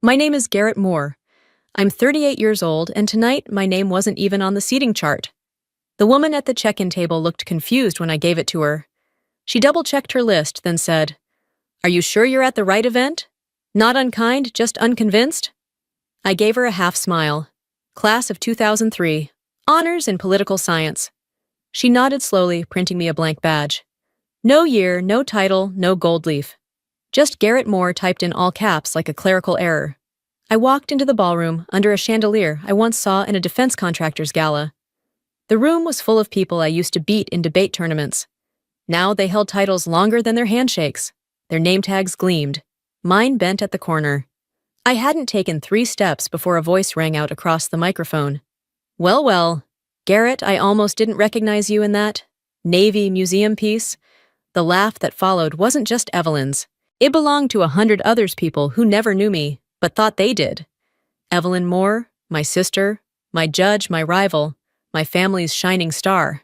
My name is Garrett Moore. I'm 38 years old, and tonight my name wasn't even on the seating chart. The woman at the check-in table looked confused when I gave it to her. She double-checked her list, then said, "Are you sure you're at the right event? Not unkind, just unconvinced?" I gave her a half-smile. Class of 2003. Honors in political science. She nodded slowly, printing me a blank badge. No year, no title, no gold leaf. Just Garrett Moore typed in all caps like a clerical error. I walked into the ballroom under a chandelier I once saw in a defense contractor's gala. The room was full of people I used to beat in debate tournaments. Now they held titles longer than their handshakes. Their name tags gleamed. Mine bent at the corner. I hadn't taken 3 steps before a voice rang out across the microphone. Well, well, Garrett, I almost didn't recognize you in that Navy museum piece." The laugh that followed wasn't just Evelyn's. It belonged to 100 others people who never knew me, but thought they did. Evelyn Moore, my sister, my judge, my rival, my family's shining star.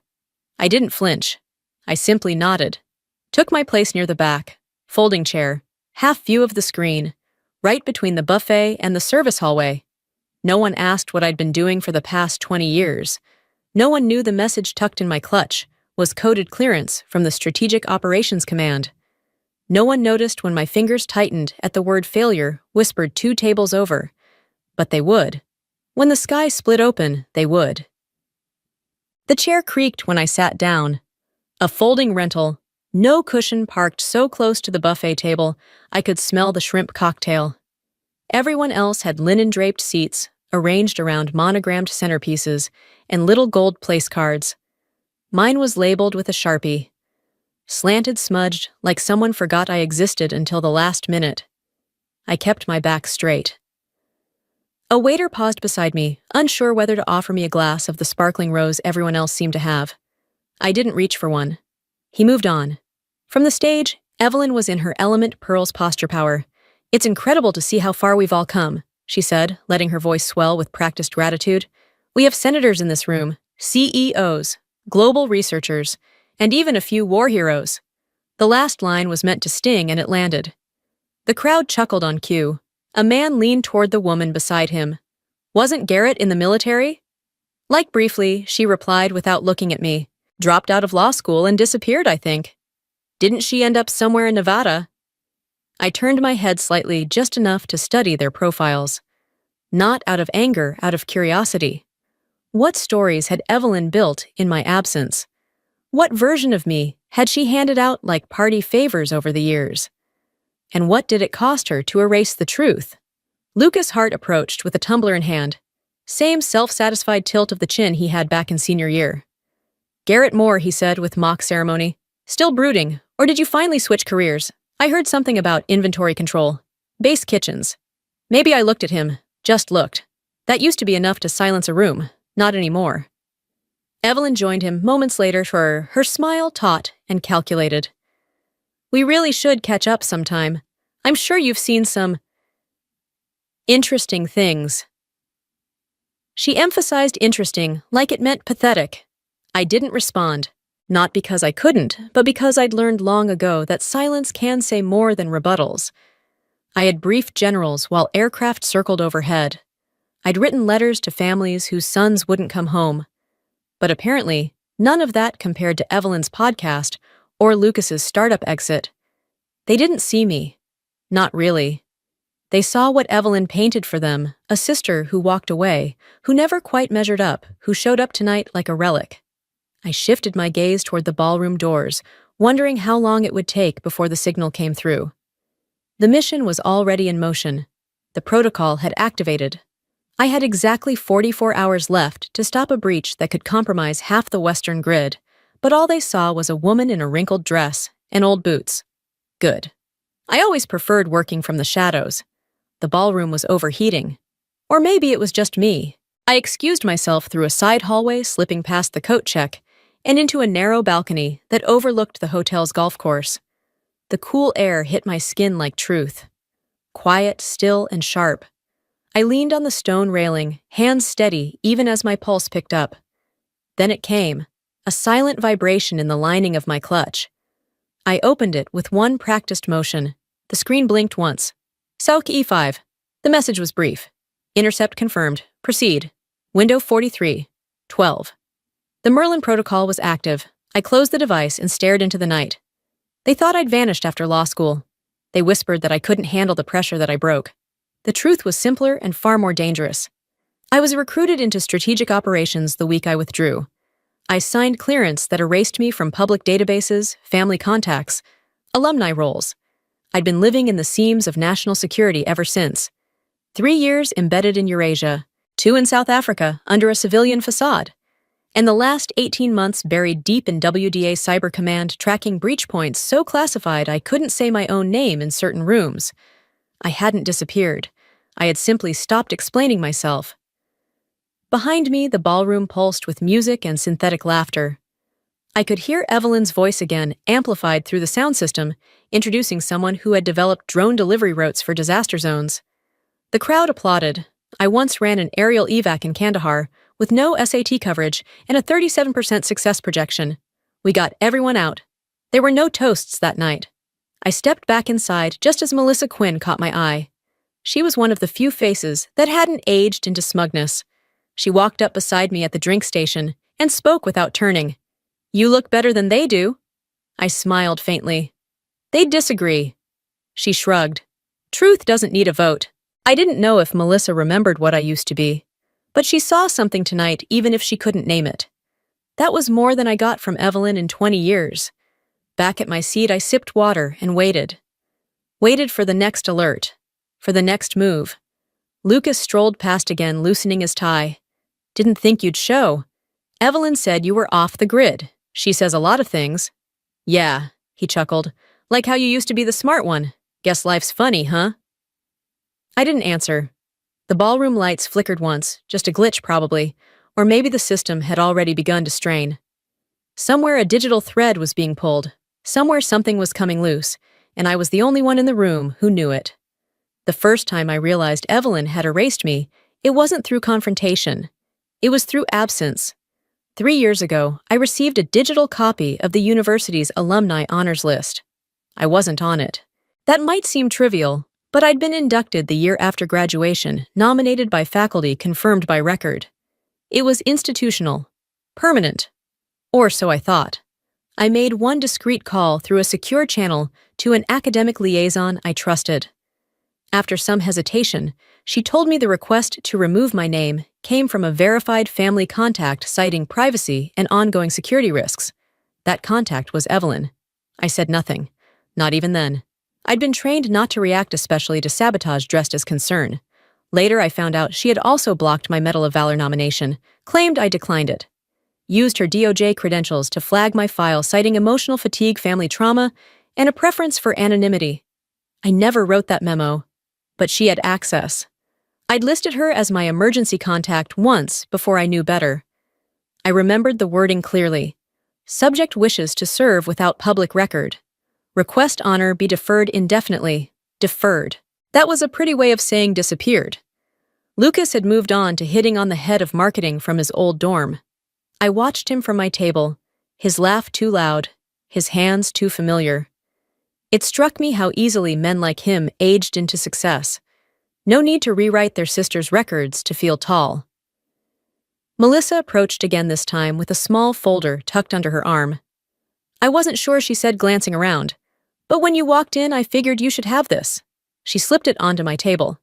I didn't flinch. I simply nodded. Took my place near the back, folding chair, half view of the screen, right between the buffet and the service hallway. No one asked what I'd been doing for the past 20 years. No one knew the message tucked in my clutch was coded clearance from the Strategic Operations Command. No one noticed when my fingers tightened at the word failure whispered 2 tables over. But they would. When the sky split open, they would. The chair creaked when I sat down. A folding rental, no cushion parked so close to the buffet table I could smell the shrimp cocktail. Everyone else had linen-draped seats arranged around monogrammed centerpieces and little gold place cards. Mine was labeled with a Sharpie. Slanted smudged like someone forgot I existed until the last minute. I kept my back straight. A waiter paused beside me, unsure whether to offer me a glass of the sparkling rose everyone else seemed to have. I didn't reach for one. He moved on. From the stage, Evelyn was in her element Pearl's posture power. "It's incredible to see how far we've all come," she said, letting her voice swell with practiced gratitude. "We have senators in this room, CEOs, global researchers, and even a few war heroes." The last line was meant to sting, and it landed. The crowd chuckled on cue. A man leaned toward the woman beside him. "Wasn't Garrett in the military?" Like briefly, she replied without looking at me. "Dropped out of law school and disappeared, I think." "Didn't she end up somewhere in Nevada?" I turned my head slightly, just enough to study their profiles. Not out of anger, out of curiosity. What stories had Evelyn built in my absence? What version of me had she handed out like party favors over the years? And what did it cost her to erase the truth? Lucas Hart approached with a tumbler in hand. Same self-satisfied tilt of the chin he had back in senior year. "Garrett Moore," he said with mock ceremony. "Still brooding, or did you finally switch careers? I heard something about inventory control. Base kitchens." Maybe I looked at him, just looked. That used to be enough to silence a room, not anymore. Evelyn joined him moments later, her smile taut and calculated. "We really should catch up sometime. I'm sure you've seen some interesting things." She emphasized interesting like it meant pathetic. I didn't respond, not because I couldn't, but because I'd learned long ago that silence can say more than rebuttals. I had briefed generals while aircraft circled overhead. I'd written letters to families whose sons wouldn't come home. But apparently, none of that compared to Evelyn's podcast or Lucas's startup exit. They didn't see me. Not really. They saw what Evelyn painted for them, a sister who walked away, who never quite measured up, who showed up tonight like a relic. I shifted my gaze toward the ballroom doors, wondering how long it would take before the signal came through. The mission was already in motion. The protocol had activated. I had exactly 44 hours left to stop a breach that could compromise half the Western grid, but all they saw was a woman in a wrinkled dress and old boots. Good. I always preferred working from the shadows. The ballroom was overheating. Or maybe it was just me. I excused myself through a side hallway slipping past the coat check and into a narrow balcony that overlooked the hotel's golf course. The cool air hit my skin like truth. Quiet, still, and sharp. I leaned on the stone railing, hands steady even as my pulse picked up. Then it came, a silent vibration in the lining of my clutch. I opened it with one practiced motion. The screen blinked once. Sauk E5. The message was brief. Intercept confirmed. Proceed. Window 43. 12. The Merlin protocol was active. I closed the device and stared into the night. They thought I'd vanished after law school. They whispered that I couldn't handle the pressure that I broke. The truth was simpler and far more dangerous. I was recruited into strategic operations the week I withdrew. I signed clearance that erased me from public databases, family contacts, alumni roles. I'd been living in the seams of national security ever since. 3 years embedded in Eurasia, 2 in South Africa under a civilian facade, and the last 18 months buried deep in WDA Cyber Command tracking breach points so classified I couldn't say my own name in certain rooms. I hadn't disappeared. I had simply stopped explaining myself. Behind me, the ballroom pulsed with music and synthetic laughter. I could hear Evelyn's voice again, amplified through the sound system, introducing someone who had developed drone delivery routes for disaster zones. The crowd applauded. I once ran an aerial evac in Kandahar with no SAT coverage and a 37% success projection. We got everyone out. There were no toasts that night. I stepped back inside just as Melissa Quinn caught my eye. She was one of the few faces that hadn't aged into smugness. She walked up beside me at the drink station and spoke without turning. "You look better than they do." I smiled faintly. "They'd disagree." She shrugged. "Truth doesn't need a vote." I didn't know if Melissa remembered what I used to be, but she saw something tonight even if she couldn't name it. That was more than I got from Evelyn in 20 years. Back at my seat, I sipped water and waited. Waited for the next alert, for the next move. Lucas strolled past again, loosening his tie. "Didn't think you'd show. Evelyn said you were off the grid. She says a lot of things." "Yeah," he chuckled. "Like how you used to be the smart one. Guess life's funny, huh?" I didn't answer. The ballroom lights flickered once, just a glitch probably, or maybe the system had already begun to strain. Somewhere a digital thread was being pulled, somewhere something was coming loose, and I was the only one in the room who knew it. The first time I realized Evelyn had erased me, it wasn't through confrontation. It was through absence. 3 years ago, I received a digital copy of the university's alumni honors list. I wasn't on it. That might seem trivial, but I'd been inducted the year after graduation, nominated by faculty, confirmed by record. It was institutional, permanent, or so I thought. I made one discreet call through a secure channel to an academic liaison I trusted. After some hesitation, she told me the request to remove my name came from a verified family contact citing privacy and ongoing security risks. That contact was Evelyn. I said nothing, not even then. I'd been trained not to react especially to sabotage dressed as concern. Later I found out she had also blocked my Medal of Valor nomination, claimed I declined it. Used her DOJ credentials to flag my file citing emotional fatigue, family trauma, and a preference for anonymity. I never wrote that memo, but she had access. I'd listed her as my emergency contact once before I knew better. I remembered the wording clearly. Subject wishes to serve without public record. Request honor be deferred indefinitely. Deferred. That was a pretty way of saying disappeared. Lucas had moved on to hitting on the head of marketing from his old dorm. I watched him from my table, his laugh too loud, his hands too familiar. It struck me how easily men like him aged into success. No need to rewrite their sister's records to feel tall. Melissa approached again this time with a small folder tucked under her arm. "I wasn't sure," she said, glancing around. "But when you walked in, I figured you should have this." She slipped it onto my table.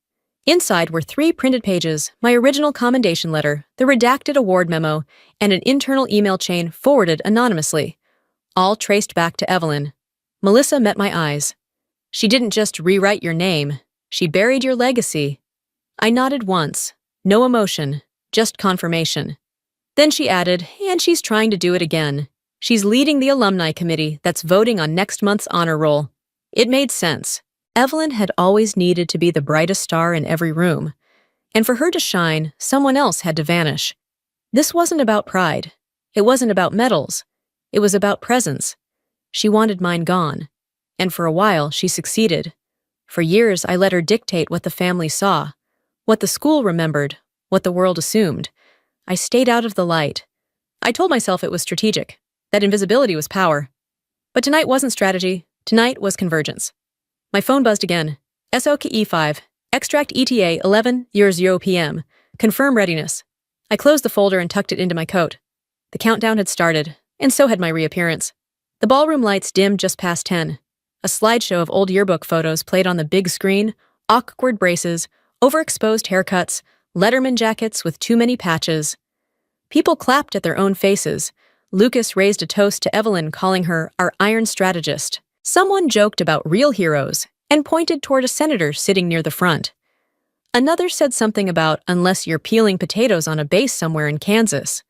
Inside were 3 printed pages, my original commendation letter, the redacted award memo, and an internal email chain forwarded anonymously, all traced back to Evelyn. Melissa met my eyes. "She didn't just rewrite your name. She buried your legacy." I nodded once. No emotion, just confirmation. Then she added, "And she's trying to do it again. She's leading the alumni committee that's voting on next month's honor roll." It made sense. Evelyn had always needed to be the brightest star in every room, and for her to shine, someone else had to vanish. This wasn't about pride. It wasn't about medals. It was about presence. She wanted mine gone, and for a while she succeeded. For years I let her dictate what the family saw, what the school remembered, what the world assumed. I stayed out of the light. I told myself it was strategic, that invisibility was power. But tonight wasn't strategy. Tonight was convergence. My phone buzzed again. SOKE5. Extract ETA 11:00 p.m. Confirm readiness. I closed the folder and tucked it into my coat. The countdown had started, and so had my reappearance. The ballroom lights dimmed just past 10. A slideshow of old yearbook photos played on the big screen, awkward braces, overexposed haircuts, Letterman jackets with too many patches. People clapped at their own faces. Lucas raised a toast to Evelyn, calling her our iron strategist. Someone joked about real heroes and pointed toward a senator sitting near the front. Another said something about unless you're peeling potatoes on a base somewhere in Kansas.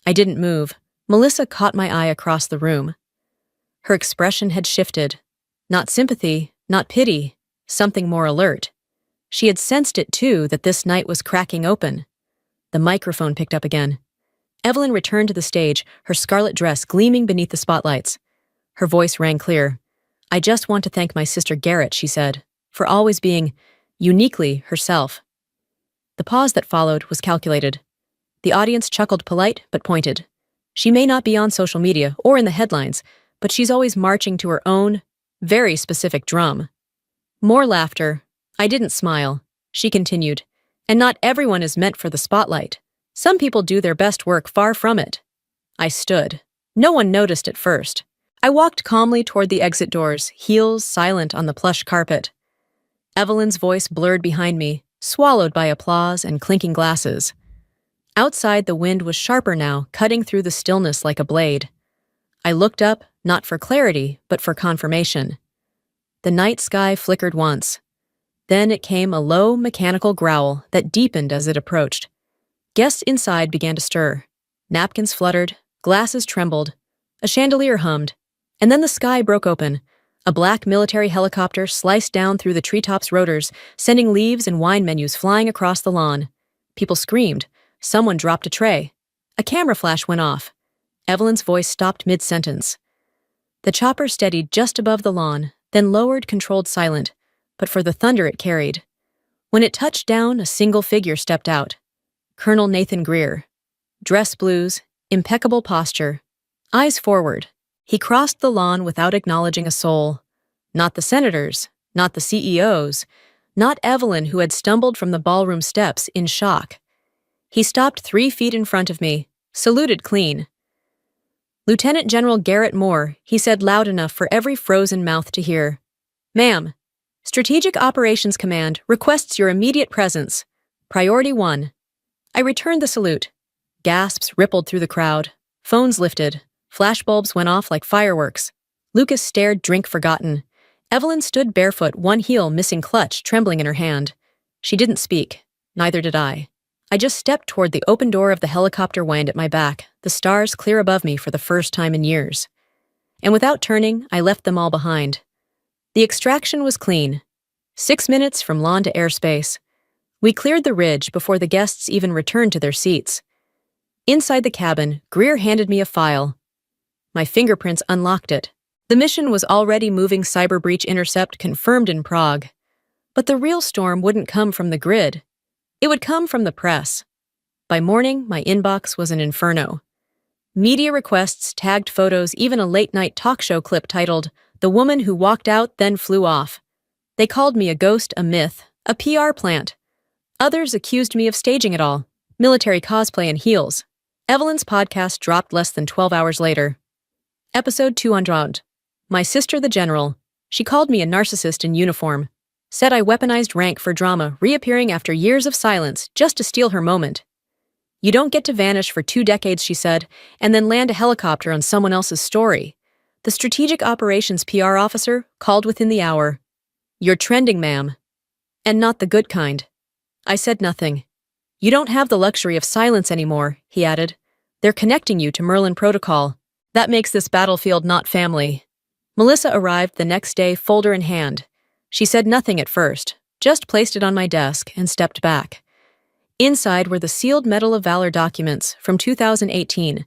I didn't move. Melissa caught my eye across the room. Her expression had shifted. Not sympathy, not pity, something more alert. She had sensed it too, that this night was cracking open. The microphone picked up again. Evelyn returned to the stage, her scarlet dress gleaming beneath the spotlights. Her voice rang clear. I just want to thank my sister Garrett, she said, for always being uniquely herself. The pause that followed was calculated. The audience chuckled, polite but pointed. She may not be on social media or in the headlines, but she's always marching to her own, very specific drum. More laughter. I didn't smile. She continued. And not everyone is meant for the spotlight. Some people do their best work far from it. I stood. No one noticed at first. I walked calmly toward the exit doors, heels silent on the plush carpet. Evelyn's voice blurred behind me, swallowed by applause and clinking glasses. Outside, the wind was sharper now, cutting through the stillness like a blade. I looked up, not for clarity, but for confirmation. The night sky flickered once. Then it came a low, mechanical growl that deepened as it approached. Guests inside began to stir. Napkins fluttered, glasses trembled, a chandelier hummed, and then the sky broke open. A black military helicopter sliced down through the treetops' rotors, sending leaves and wine menus flying across the lawn. People screamed. Someone dropped a tray. A camera flash went off. Evelyn's voice stopped mid-sentence. The chopper steadied just above the lawn, then lowered, controlled, silent, but for the thunder it carried. When it touched down, a single figure stepped out. Colonel Nathan Greer. Dress blues, impeccable posture, eyes forward. He crossed the lawn without acknowledging a soul. Not the senators, not the CEOs, not Evelyn, who had stumbled from the ballroom steps in shock. He stopped 3 feet in front of me, saluted clean. Lieutenant General Garrett Moore, he said loud enough for every frozen mouth to hear. Ma'am, Strategic Operations Command requests your immediate presence. Priority 1. I returned the salute. Gasps rippled through the crowd. Phones lifted. Flashbulbs went off like fireworks. Lucas stared, drink forgotten. Evelyn stood barefoot, one heel missing clutch, trembling in her hand. She didn't speak. Neither did I. I just stepped toward the open door of the helicopter wind at my back, the stars clear above me for the first time in years. And without turning, I left them all behind. The extraction was clean. 6 minutes from lawn to airspace. We cleared the ridge before the guests even returned to their seats. Inside the cabin, Greer handed me a file. My fingerprints unlocked it. The mission was already moving. Cyber breach intercept confirmed in Prague. But the real storm wouldn't come from the grid. It would come from the press. By morning, my inbox was an inferno. Media requests, tagged photos, even a late-night talk show clip titled, "The Woman Who Walked Out Then Flew Off." They called me a ghost, a myth, a PR plant. Others accused me of staging it all, military cosplay and heels. Evelyn's podcast dropped less than 12 hours later. Episode 200. My sister the general. She called me a narcissist in uniform. Said I weaponized rank for drama, reappearing after years of silence just to steal her moment. You don't get to vanish for 2 decades, she said, and then land a helicopter on someone else's story. The Strategic Operations PR officer called within the hour. You're trending, ma'am. And not the good kind. I said nothing. You don't have the luxury of silence anymore, he added. They're connecting you to Merlin Protocol. That makes this battlefield not family. Melissa arrived the next day, folder in hand. She said nothing at first, just placed it on my desk and stepped back. Inside were the sealed Medal of Valor documents from 2018,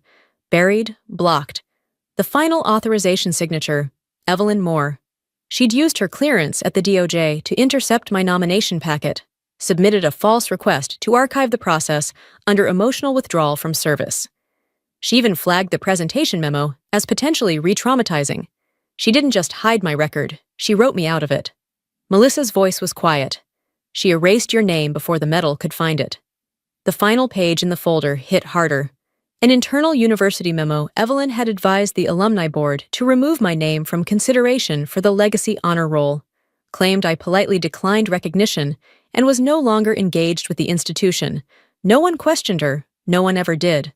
buried, blocked. The final authorization signature, Evelyn Moore. She'd used her clearance at the DOJ to intercept my nomination packet, submitted a false request to archive the process under emotional withdrawal from service. She even flagged the presentation memo as potentially re-traumatizing. She didn't just hide my record, she wrote me out of it. Melissa's voice was quiet. She erased your name before the medal could find it. The final page in the folder hit harder. An internal university memo, Evelyn had advised the alumni board to remove my name from consideration for the legacy honor roll, claimed I politely declined recognition, and was no longer engaged with the institution. No one questioned her, no one ever did.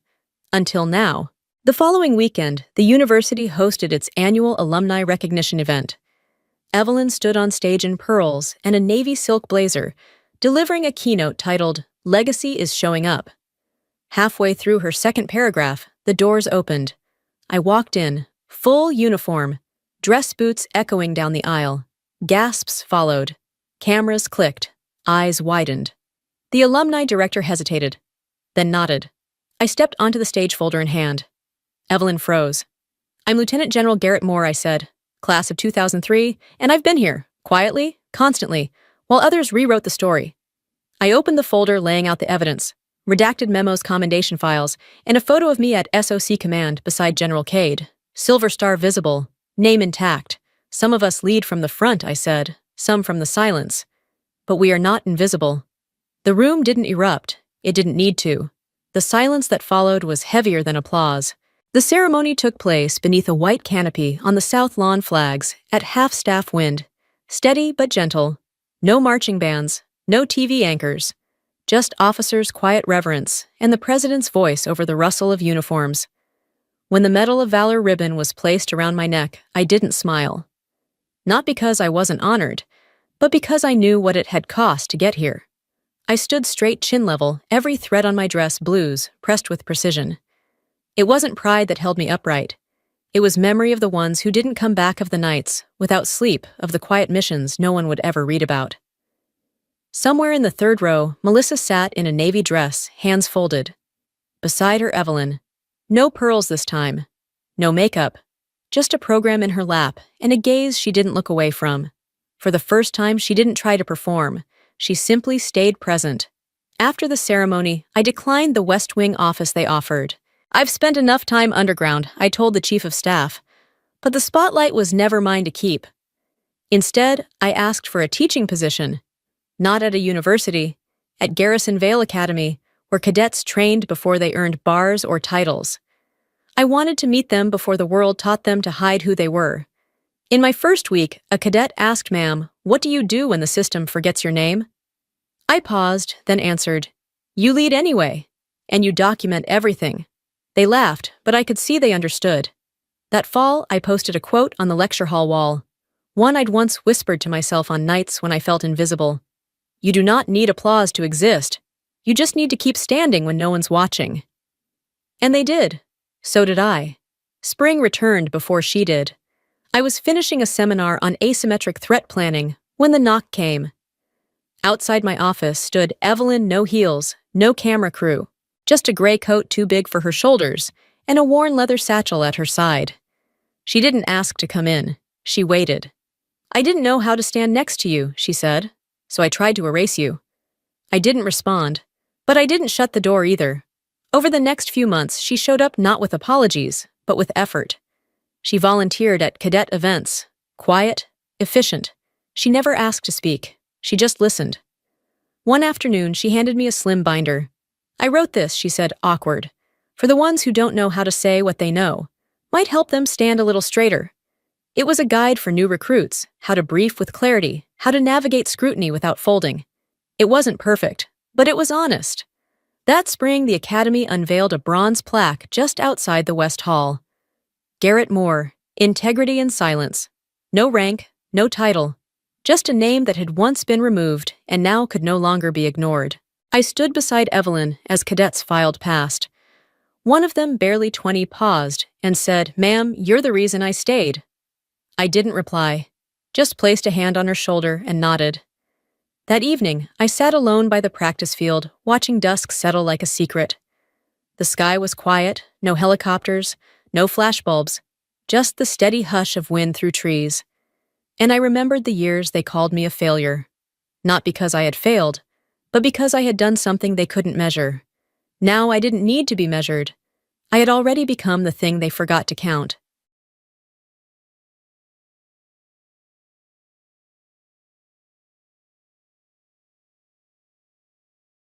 Until now. The following weekend, the university hosted its annual alumni recognition event. Evelyn stood on stage in pearls and a navy silk blazer, delivering a keynote titled, "Legacy is Showing Up." Halfway through her second paragraph, the doors opened. I walked in, full uniform, dress boots echoing down the aisle. Gasps followed. Cameras clicked. Eyes widened. The alumni director hesitated, then nodded. I stepped onto the stage, folder in hand. Evelyn froze. "I'm Lieutenant General Garrett Moore," I said, "class of 2003, and I've been here, quietly, constantly, while others rewrote the story." I opened the folder laying out the evidence, redacted memos, commendation files, and a photo of me at SOC command beside General Cade. Silver star visible, name intact. "Some of us lead from the front," I said, "some from the silence. But we are not invisible." The room didn't erupt. It didn't need to. The silence that followed was heavier than applause. The ceremony took place beneath a white canopy on the south lawn, flags at half-staff wind, steady but gentle. No marching bands, no TV anchors, just officers' quiet reverence and the president's voice over the rustle of uniforms. When the Medal of Valor ribbon was placed around my neck, I didn't smile. Not because I wasn't honored, but because I knew what it had cost to get here. I stood straight, chin level, every thread on my dress blues, pressed with precision. It wasn't pride that held me upright. It was memory of the ones who didn't come back, of the nights, without sleep, of the quiet missions no one would ever read about. Somewhere in the third row, Melissa sat in a navy dress, hands folded. Beside her, Evelyn. No pearls this time. No makeup. Just a program in her lap, and a gaze she didn't look away from. For the first time, she didn't try to perform. She simply stayed present. After the ceremony, I declined the West Wing office they offered. "I've spent enough time underground," I told the chief of staff. But the spotlight was never mine to keep. Instead, I asked for a teaching position. Not at a university, at Garrison Vale Academy, where cadets trained before they earned bars or titles. I wanted to meet them before the world taught them to hide who they were. In my first week, a cadet asked, "Ma'am, what do you do when the system forgets your name?" I paused, then answered, "You lead anyway, and you document everything." They laughed, but I could see they understood. That fall, I posted a quote on the lecture hall wall, one I'd once whispered to myself on nights when I felt invisible. "You do not need applause to exist. You just need to keep standing when no one's watching." And they did. So did I. Spring returned before she did. I was finishing a seminar on asymmetric threat planning when the knock came. Outside my office stood Evelyn, no heels, no camera crew. Just a gray coat too big for her shoulders, and a worn leather satchel at her side. She didn't ask to come in. She waited. "I didn't know how to stand next to you," she said, "so I tried to erase you." I didn't respond, but I didn't shut the door either. Over the next few months, she showed up not with apologies, but with effort. She volunteered at cadet events, quiet, efficient. She never asked to speak. She just listened. One afternoon, she handed me a slim binder. "I wrote this," she said, awkward, "for the ones who don't know how to say what they know. Might help them stand a little straighter." It was a guide for new recruits, how to brief with clarity, how to navigate scrutiny without folding. It wasn't perfect, but it was honest. That spring, the Academy unveiled a bronze plaque just outside the West Hall. Garrett Moore, integrity and silence. No rank, no title. Just a name that had once been removed and now could no longer be ignored. I stood beside Evelyn as cadets filed past. One of them, barely 20, paused and said, "Ma'am, you're the reason I stayed." I didn't reply, just placed a hand on her shoulder and nodded. That evening, I sat alone by the practice field, watching dusk settle like a secret. The sky was quiet, no helicopters, no flashbulbs, just the steady hush of wind through trees. And I remembered the years they called me a failure. Not because I had failed, but because I had done something they couldn't measure. Now I didn't need to be measured. I had already become the thing they forgot to count.